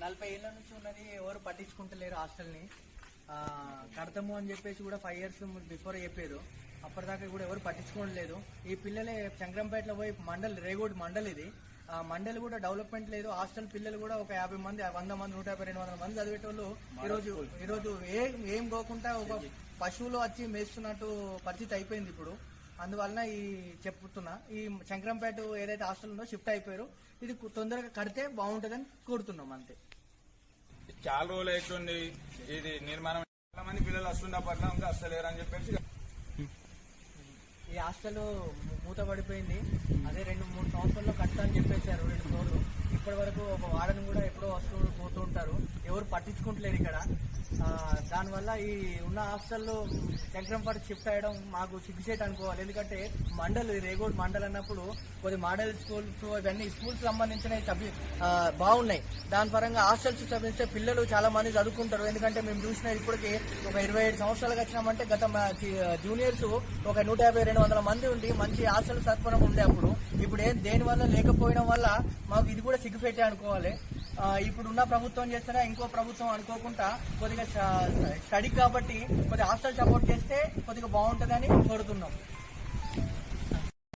నలభై ఏళ్ళ నుంచి ఉన్నది, ఎవరు పట్టించుకుంటలేరు హాస్టల్ని. కడతాము అని చెప్పేసి కూడా 5 years బిఫోర్ చెప్పారు. అప్పటిదాకా కూడా ఎవరు పట్టించుకోవట్లేదు. ఈ పిల్లలే శంకరంపేటలో పోయి రేగోడ్ మండల్ ఇది. మండలి కూడా డెవలప్మెంట్ లేదు. హాస్టల్ పిల్లలు కూడా ఒక 50 మంది, 100 మంది, 150, 200 మంది చదివేటోళ్ళు ఈరోజు ఏం పోకుండా ఒక పశువులు వచ్చి మేస్తున్నట్టు పరిస్థితి అయిపోయింది ఇప్పుడు. అందువలన ఈ చెప్తున్నా, ఈ శంకరంపేట ఏదైతే హాస్టల్ ఉందో షిఫ్ట్ అయిపోయారు. ఇది తొందరగా కడితే బాగుంటుందని కోరుతున్నాం అంతే. చాలా రోజులు అవుతుంది ఇది నిర్మాణం. చాలా మంది పిల్లలు వస్తున్న పట్ల ఇంకా వస్తలేరు అని చెప్పేసి ఈ హాస్టల్ మూతపడిపోయింది. అదే 2-3 సంవత్సరాల్లో కడతా అని చెప్పేశారు 2 ఫ్లోర్లు. ఇప్పటి వరకు ఒక వార్డెన్ కూడా ఎప్పుడో వస్తూ పోతూ ఉంటారు, ఎవరు పట్టించుకుంటలేరు ఇక్కడ. దానివల్ల ఈ ఉన్న హాస్టల్లో శంకరంపేట షిఫ్ట్ అయ్యడం మాకు సిగ్గుచేట అనుకోవాలి. ఎందుకంటే రేగోడ్ మండల్ అన్నప్పుడు కొద్ది మోడల్ స్కూల్స్, ఇవన్నీ స్కూల్స్ సంబంధించిన బాగున్నాయి. దాని పరంగా హాస్టల్స్ సంబంధించిన పిల్లలు చాలా మంది చదువుకుంటారు. ఎందుకంటే మేము చూసిన ఇప్పటికి ఒక 27 సంవత్సరాలకు వచ్చినామంటే గత జూనియర్స్ ఒక 150-200 మంది ఉండి మంచి హాస్టల్ సత్వరం ఉండే అప్పుడు. ఇప్పుడు దేని వల్ల లేకపోవడం వల్ల మాకు ఇది కూడా సిగ్గుపెట్టే అనుకోవాలి. ఇప్పుడున్న ప్రభుత్వం చేస్తారా ఇంకో ప్రభుత్వం అనుకోకుండా కొద్దిగా స్టడీ కాబట్టి కొద్దిగా హాస్టల్ సపోర్ట్ చేస్తే కొద్దిగా బాగుంటుందని కోరుతున్నాం.